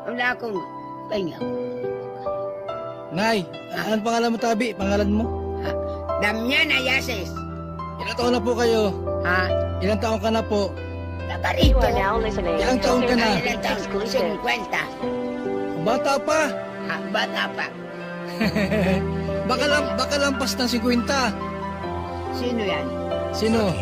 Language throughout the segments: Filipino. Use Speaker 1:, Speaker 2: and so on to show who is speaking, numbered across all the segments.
Speaker 1: Wala akong pahinga.
Speaker 2: Nay, anong pangalan mo, Tabi? Pangalan mo?
Speaker 1: Damiana Yases.
Speaker 2: Ilang taon na po kayo?
Speaker 1: Ha?
Speaker 2: Ilang taon ka na po?
Speaker 1: Taga-rito.
Speaker 2: Ilang taon ka na?
Speaker 1: Ilang taon? 50.
Speaker 2: Bata pa.
Speaker 1: Ha, bata pa.
Speaker 2: Baka lampas ng 50.
Speaker 1: Sino yan?
Speaker 2: Sino?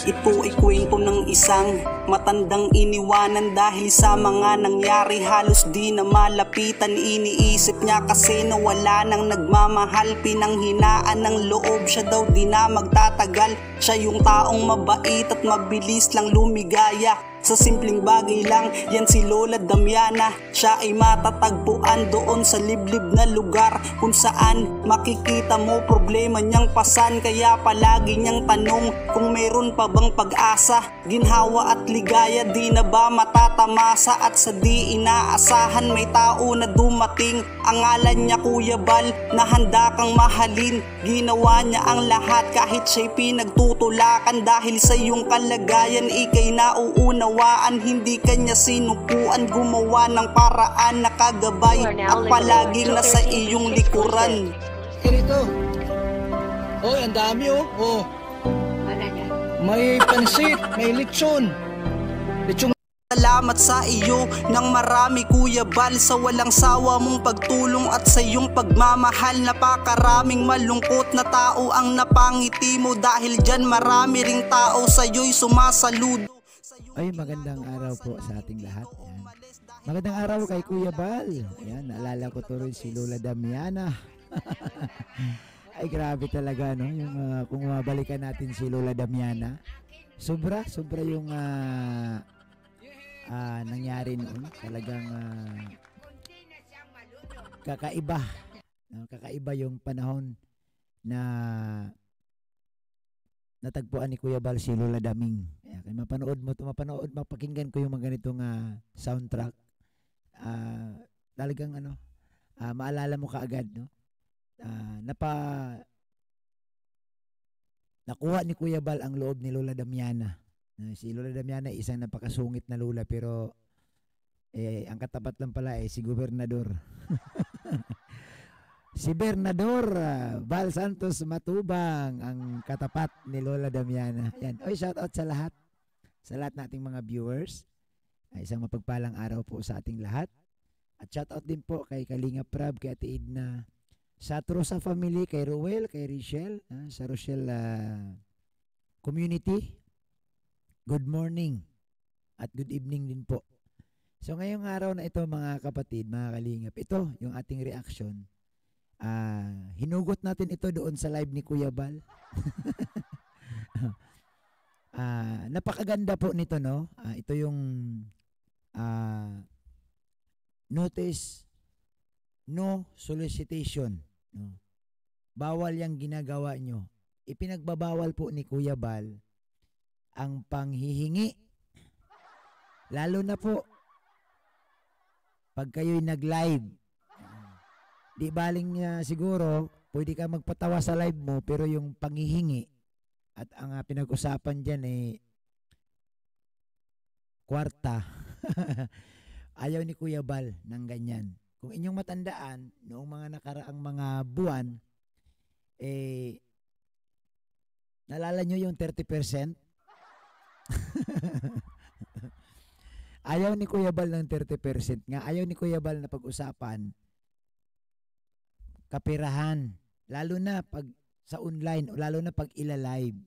Speaker 3: Ito ay kwento ng isang matandang iniwanan dahil sa mga nangyari halos di na malapitan. Iniisip niya kasi na wala nang nagmamahal, pinanghinaan ng loob siya daw di na magtatagal. Siya yung taong mabait at mabilis lang lumigaya. Sa simpleng bagay lang, yan si Lola Damiana. Siya ay matatagpuan doon sa liblib na lugar kung saan makikita mo problema niyang pasan. Kaya palagi niyang tanong kung meron pa bang pag-asa. Ginhawa at ligaya di na ba matatamasa. At sa di inaasahan may tao na dumating. Ang ngalan niya Kuya Bal na handa kang mahalin. Ginawa niya ang lahat kahit siya'y pinagtutulakan. Dahil sa iyong kalagayan ika'y nauunawaan. Hindi kanya sinukuan, gumawa ng paraan, nakagabay at palaging nasa iyong likuran.
Speaker 2: Ganito. Oh, ang dami oh. Oh.
Speaker 1: Ano yan?
Speaker 2: May pansit, may lechon. Lechon.
Speaker 3: Salamat sa iyo ng marami Kuya Bal sa walang sawa mong pagtulong at sa iyong pagmamahal. Napakaraming malungkot na tao ang napangiti mo dahil dyan marami ring tao sa iyo'y sumasaludo.
Speaker 4: Ay, magandang araw po sa ating lahat. Yan. Magandang araw kay Kuya Bal. Ayan, naalala ko to rin si Lola Damiana. Ay, grabe talaga, no? Yung, kung mabalikan natin si Lola Damiana, sobra yung nangyari noon. Talagang kakaiba. No? Kakaiba yung panahon na natagpuan ni Kuya Bal si Lola Daming. Kaya mapakinggan ko yung mga ganitong soundtrack. Talagang maalala mo kaagad, no? Nakuha ni Kuya Bal ang loob ni Lola Damiana. Si Lola Damiana isang napakasungit na lola pero ang katapat lang pala si Gobernador. Si Bernador Bal Santos Matubang ang katapat ni Lola Damiana. Yan. Oy, shout out sa lahat. Sa lahat nating mga viewers. Isang mapagpalang araw po sa ating lahat. At shout out din po kay Kalinga Prab, kay Ate Edna, sa Trosa family, kay Ruel, kay Richelle, sa Rochelle community. Good morning at good evening din po. So ngayong araw na ito mga kapatid, mga kalingap, ito yung ating reaction. Hinugot natin ito doon sa live ni Kuya Bal. Napakaganda po nito, no? Ito yung notice, no solicitation, no? Bawal yung ginagawa nyo. Ipinagbabawal po ni Kuya Bal ang panghihingi. Lalo na po pag kayo'y nag-live. Di baling siguro, pwede ka magpatawa sa live mo, pero yung panghihingi at ang pinag-usapan dyan kwarta. Ayaw ni Kuya Bal ng ganyan. Kung inyong matandaan, noong mga nakaraang mga buwan, nalala nyo yung 30%? Ayaw ni Kuya Bal ng 30% nga. Ayaw ni Kuya Bal na pag-usapan kapirahan, lalo na pag sa online o lalo na pag ila-live.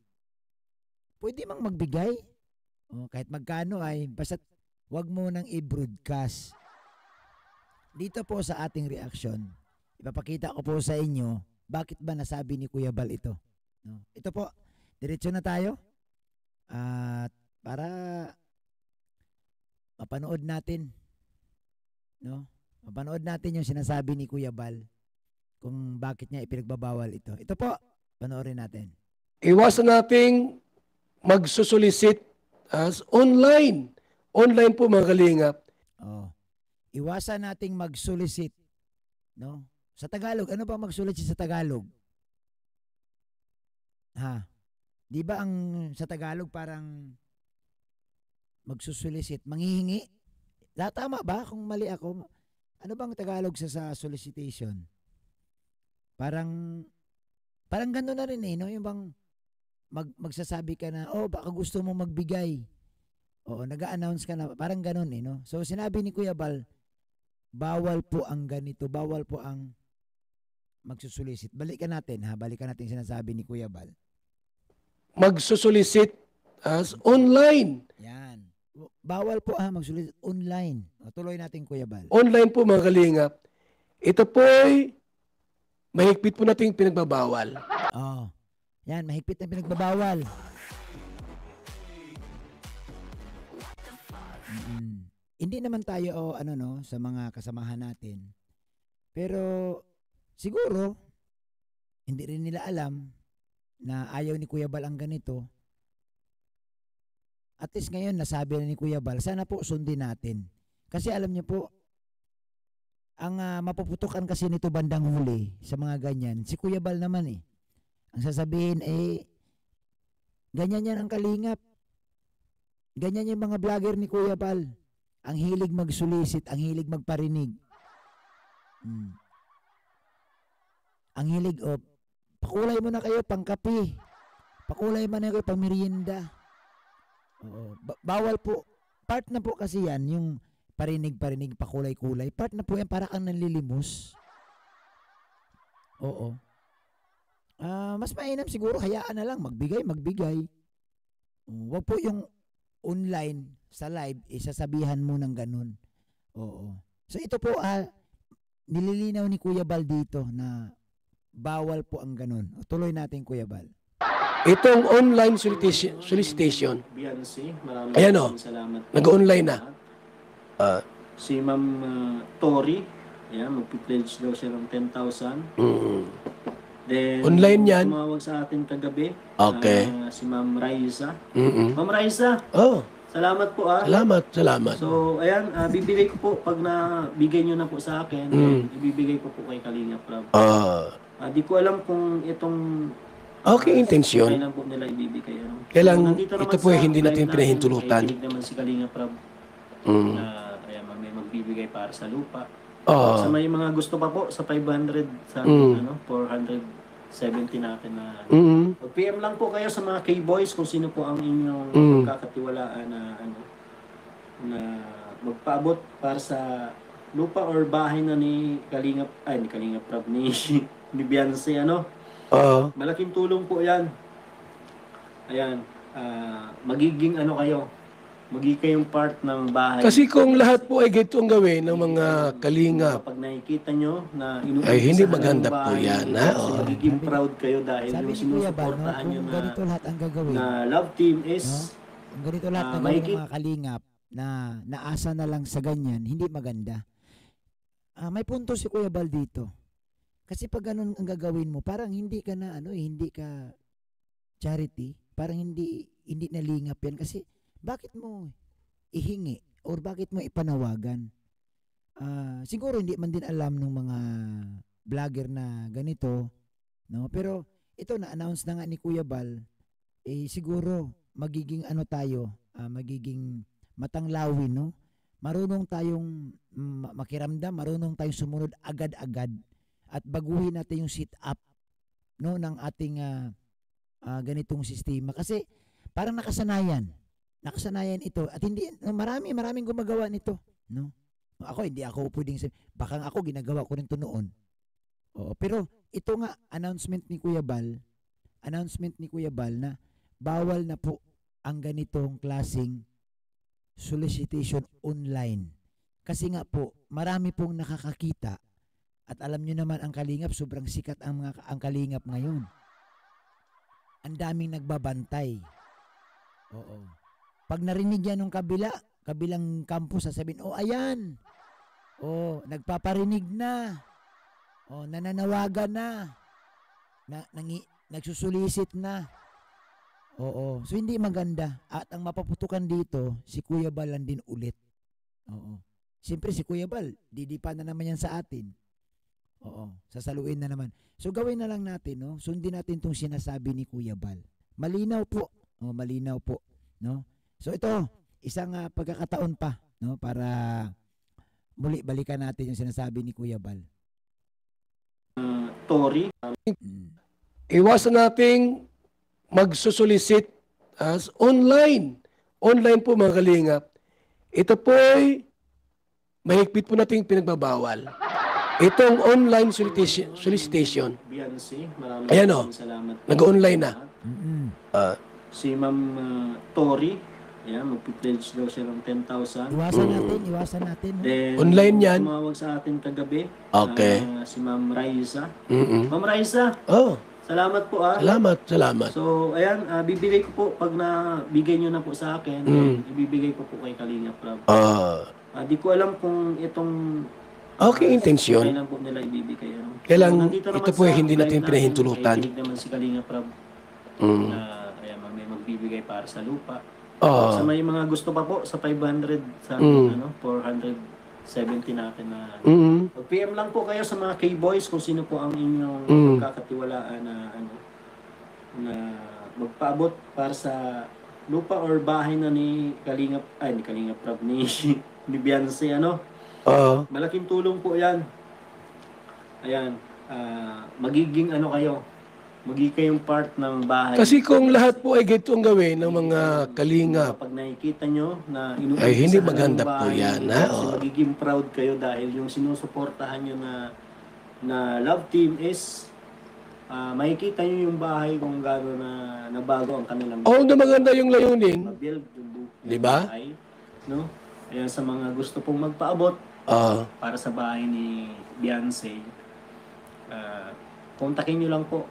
Speaker 4: Pwede mang magbigay. Kahit magkano ay basta wag mo nang i-broadcast. Dito po sa ating reaction, ipapakita ko po sa inyo bakit ba nasabi ni Kuya Bal ito. No? Ito po, diretso na tayo. At para mapanood natin, no? Mapanood natin yung sinasabi ni Kuya Bal kung bakit niya ipinagbabawal ito. Ito po, panoorin natin.
Speaker 5: Iwasan nating magsusulisit as online. Online po mga kalingap.
Speaker 4: Iwasan nating magsulisit. No? Sa Tagalog, ano pa magsulisit sa Tagalog? Di ba ang sa Tagalog parang magsusulisit, manghihingi? Tama ba? Kung mali ako, ano bang Tagalog sa solicitation? Parang gano'n na rin eh, no? Yung bang magsasabi ka na, oh, baka gusto mo magbigay. Oo, nag-a-announce ka na, parang gano'n eh, no? So, sinabi ni Kuya Bal, bawal po ang ganito, bawal po ang magsusulisit. Balikan natin sinasabi ni Kuya Bal.
Speaker 5: Magsusulisit as online.
Speaker 4: Yan. Bawal po magsulisit online. O, tuloy natin, Kuya Bal.
Speaker 5: Online po mga kalingap. Ito po'y mahigpit po nating pinagbabawal.
Speaker 4: Oh. Yan, mahigpit na pinagbabawal. Hindi naman tayo sa mga kasamahan natin. Pero siguro hindi rin nila alam na ayaw ni Kuya Bal ang ganito. At least ngayon nasabi na ni Kuya Bal, sana po sundin natin. Kasi alam niyo po, ang mapuputukan kasi nito bandang huli sa mga ganyan, si Kuya Bal naman eh. Ang sasabihin ganyan yan ang kalingap. Ganyan yung mga vlogger ni Kuya Bal. Ang hilig magsulisit, ang hilig magparinig. Ang hilig, pakulay mo na kayo pang kape. Pakulay mo na kayo pang merienda. Oo, bawal po. Part na po kasi yan, yung parinig, pakulay-kulay. Part na po yan, para kang nanlilimos. Oo. Mas mainam siguro, hayaan na lang, magbigay. Wag po yung online, sa live, isasabihan mo ng ganun. Oo. So ito po, nililinaw ni Kuya Bal dito na bawal po ang ganun. Tuloy natin, Kuya Bal.
Speaker 5: Itong online solicitation.
Speaker 6: Beyonce,
Speaker 5: Ayan o,
Speaker 6: salamat.
Speaker 5: nag-online na.
Speaker 6: Si Ma'am Tori, magpi-pledge daw siya ng 10,000. Then,
Speaker 5: Online yan?
Speaker 6: tumawag sa atin kagabi.
Speaker 5: Okay.
Speaker 6: Si Ma'am Raisa. Ma'am Raisa,
Speaker 5: Oh,
Speaker 6: salamat po
Speaker 5: salamat.
Speaker 6: So, ayan, bibigay ko po, pag nabigay nyo na po sa akin, ibibigay ko po kay Kalinga Prab. Di ko alam kung itong
Speaker 5: Okay, intensyon.
Speaker 6: kailan po nila ibibigay.
Speaker 5: Kailang
Speaker 6: nandito naman
Speaker 5: ito po
Speaker 6: sa
Speaker 5: hindi natin
Speaker 6: live
Speaker 5: pinahintulutan.
Speaker 6: Nakikinig naman si Kalinga Prab na may magbibigay para sa lupa. Sa may mga gusto pa po, sa 500, sa 470 natin na. Mag-PM lang po kayo sa mga K-Boys kung sino po ang inyong pagkakatiwalaan na magpaabot para sa lupa or bahay na ni Kalinga Prab, ni Beyonce, malaking tulong po yan. Ayan, magiging kayong part ng bahay.
Speaker 5: Kasi kung lahat po ay ganito ang gawin ng mga kalingap,
Speaker 6: Kapag nakikita nyo na
Speaker 5: ay hindi
Speaker 6: inuumpisa
Speaker 5: maganda
Speaker 6: ng
Speaker 5: po
Speaker 6: bahay,
Speaker 5: yan.
Speaker 6: kasi magiging proud kayo dahil
Speaker 4: Sabi
Speaker 6: yung
Speaker 4: ni Kuya Bal,
Speaker 6: sinusuportahan nyo
Speaker 4: kung ganito lahat ang gagawin,
Speaker 6: na love team is
Speaker 4: kung ganito lahat ang gagawin ng mga kalingap na naasa na lang sa ganyan, hindi maganda. May punto si Kuya Bal dito. Kasi pag ganun ang gagawin mo, parang hindi ka hindi ka charity, parang hindi nalingap yan. Kasi bakit mo ihingi or bakit mo ipanawagan? Siguro hindi man din alam ng mga vlogger na ganito, no? Pero ito na-announce na nga ni Kuya Bal, siguro magiging magiging matanglawin, no? Marunong tayong makiramdam, marunong tayong sumunod agad-agad at baguhin natin yung sit-up, no, ng ating ganitong sistema. Kasi parang nakasanayan ito at hindi maraming gumagawa nito, no? Hindi ako pwedeng sabihin, baka ako ginagawa ko rin to noon. Oo, pero ito nga announcement ni Kuya Bal na bawal na po ang ganitong klaseng solicitation online. Kasi nga po, marami pong nakakakita at alam nyo naman ang kalingap, sobrang sikat ang kalingap ngayon. Ang daming nagbabantay. Oo. Pag narinig yan ng kabilang campus, sasabihin, ayan. Nagpaparinig na. Nananawagan na. Nagsusulisit na. Oo. So, hindi maganda. At ang mapaputukan dito, si Kuya Bal lang din ulit. Oo. Siyempre, si Kuya Bal, didipa na naman yan sa atin. Oo. Sasaluin na naman. So, gawin na lang natin, no? Sundin natin itong sinasabi ni Kuya Bal. Malinaw po. Malinaw po. No? So, ito, isang pagkakataon pa no, para muli balikan natin yung sinasabi ni Kuya Bal.
Speaker 6: Tory.
Speaker 5: Iwasan nating magsusolicit as online. Online po mga kalingap. Ito po ay mahigpit po nating pinagbabawal. Itong online solicitation.
Speaker 6: Beyonce, maraming
Speaker 5: Ayan o,
Speaker 6: salamat.
Speaker 5: nag-online na.
Speaker 6: Si Ma'am Tory, ayan, magpipledge daw siya ng 10,000.
Speaker 4: Iwasan natin. No?
Speaker 6: Then,
Speaker 5: Online yan.
Speaker 6: tumawag sa atin kagabi.
Speaker 5: Okay.
Speaker 6: Si Ma'am Raisa.
Speaker 5: Mm-mm.
Speaker 6: Ma'am Raisa,
Speaker 5: Oh,
Speaker 6: salamat po
Speaker 5: salamat.
Speaker 6: So, ayan, bibigay ko po, pag nabigay nyo na po sa akin, ibibigay ko po kay Kalinga Prab. Di ko alam kung itong
Speaker 5: Okay, intensyon.
Speaker 6: kailan po nila ibibigay. Ano?
Speaker 5: Kailang
Speaker 6: Nandito naman
Speaker 5: ito po ay
Speaker 6: sa
Speaker 5: hindi natin
Speaker 6: live
Speaker 5: pinahintulutan.
Speaker 6: Kikinig naman si Kalinga Prab
Speaker 5: Mm.
Speaker 6: na ayan, may magbibigay para sa lupa.
Speaker 5: Oh.
Speaker 6: Sa may mga gusto pa po, sa 500, sa 470 natin na. Mag-PM lang po kayo sa mga K-Boys kung sino po ang inyong pagkakatiwalaan na magpaabot para sa lupa or bahay na ni Kalinga Prab, ni Beyonce, malaking tulong po yan. Ayan, magiging magiging kayong part ng bahay.
Speaker 5: Kasi kung lahat po ay ganito ang gawin ng mga kalingap,
Speaker 6: Pag nakikita nyo na
Speaker 5: ay hindi
Speaker 6: inuumpisahan
Speaker 5: maganda
Speaker 6: ng
Speaker 5: po
Speaker 6: bahay,
Speaker 5: yan.
Speaker 6: kasi magiging proud kayo dahil yung sinusuportahan nyo na love team is makikita nyo yung bahay kung gano'n na nabago ang kanilang
Speaker 5: na maganda yung layunin,
Speaker 6: build yung
Speaker 5: di ba?
Speaker 6: bahay, no? Ayan, sa mga gusto pong magpaabot para sa bahay ni Beyonce, kontakin nyo lang po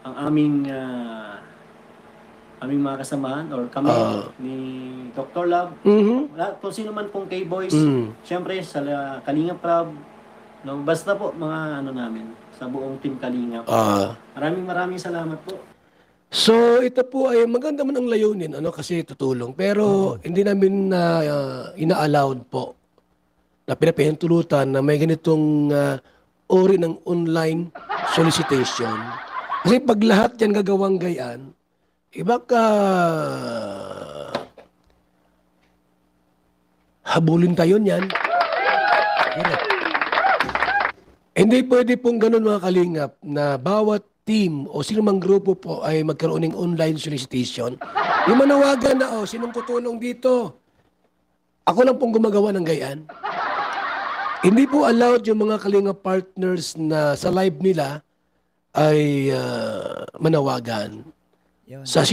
Speaker 6: ang aming mga kasamahan or kami ni Dr. Love. Kung sino man pong K-Boys, syempre sa Kalinga Prab, no? Basta po mga namin sa buong team Kalinga. Maraming salamat po.
Speaker 5: So, ito po ay maganda man ang layunin, kasi tutulong. Pero, hindi namin ina-allowed po na pinapahintulutan na may ganitong uri ng online solicitation. Kasi pag lahat yan gagawang gayaan, baka habulin tayo niyan. Hindi pwede pong ganun mga kalingap na bawat team o sino mang grupo po ay magkaroon ng online solicitation. Yung manawagan na, sinong tutulong dito? Ako lang pong gumagawa ng gayaan. Hindi po allowed yung mga kalingap partners na sa live nila ay manawagan.
Speaker 4: Yun.
Speaker 5: Sa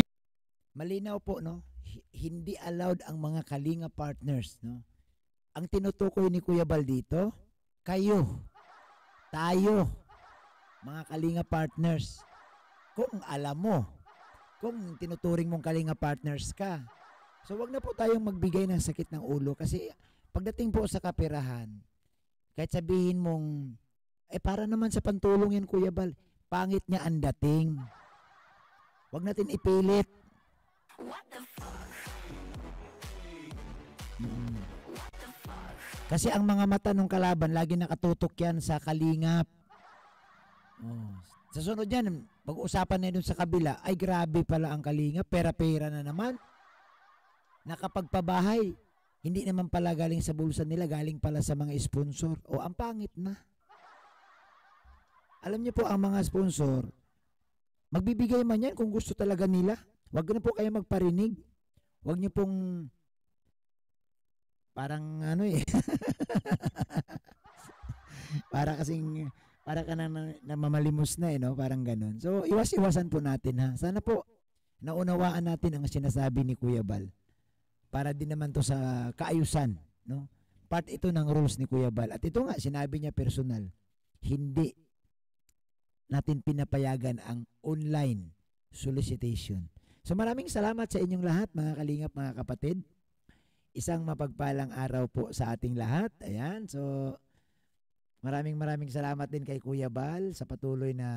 Speaker 4: Malinaw po, no? Hindi allowed ang mga Kalinga partners, no? Ang tinutukoy ni Kuya Bal dito, kayo, tayo, mga Kalinga partners. Kung alam mo, kung tinuturing mong Kalinga partners ka, so wag na po tayong magbigay ng sakit ng ulo kasi pagdating po sa kaperahan, kahit sabihin mong, para naman sa pantulong yan, Kuya Bal, pangit niya ang dating. Wag natin ipilit. Kasi ang mga mata ng kalaban, lagi nakatutok yan sa kalingap. Sa sunod yan, pag-usapan na dun sa kabila, ay grabe pala ang kalingap, pera-pera na naman. Nakapagpabahay, hindi naman pala galing sa bulsa nila, galing pala sa mga sponsor. Ang pangit na. Alam niyo po, ang mga sponsor, magbibigay man yan kung gusto talaga nila. Huwag na po kayo magparinig. Huwag niyo pong parang para ka nang namamalimos na no? Parang ganun. So, iwas-iwasan po natin ha. Sana po, naunawaan natin ang sinasabi ni Kuya Bal. Para din naman to sa kaayusan. No? Part ito ng rules ni Kuya Bal. At ito nga, sinabi niya personal. Hindi natin pinapayagan ang online solicitation. So maraming salamat sa inyong lahat mga kalingap, mga kapatid. Isang mapagpalang araw po sa ating lahat. Ayan, so maraming salamat din kay Kuya Bal sa patuloy na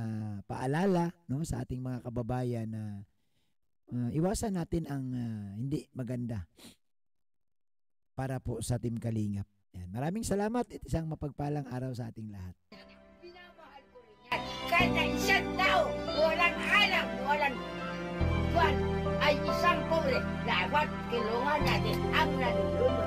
Speaker 4: paalala no, sa ating mga kababayan na iwasan natin ang hindi maganda para po sa Team Kalingap. Ayan, maraming salamat at isang mapagpalang araw sa ating lahat.
Speaker 1: Kahit na isang tao, walang alam, walang buwan, ay isang pobre. Lahat dapat kilungan natin ang nalulunod.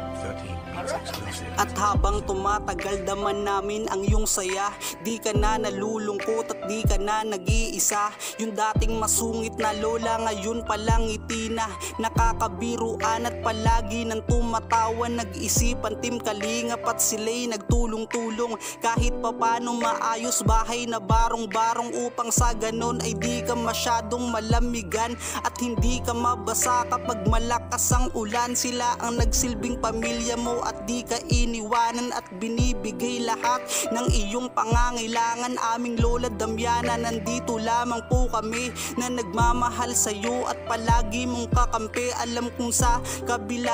Speaker 3: At habang tumatagal daman namin ang iyong saya, di ka na nalulungkot at di ka na nag-iisa. Yung dating masungit na lola ngayon palang ngiti na, nakakabiruan at palagi nang tumatawa. Nag-isipan Team Kalingap at sila'y nagtulong-tulong, kahit papano maayos bahay na barong-barong, upang sa ganon ay di ka masyadong malamigan at hindi ka mabasa kapag malakas ang ulan. Sila ang nagsilbing pamilya mo at di ka iniwanan at binibigay lahat ng iyong pangangailangan. Aming Lola Damiana, nandito lamang po kami na nagmamahal sa'yo at palagi mong kakampi. Alam kong sa kabila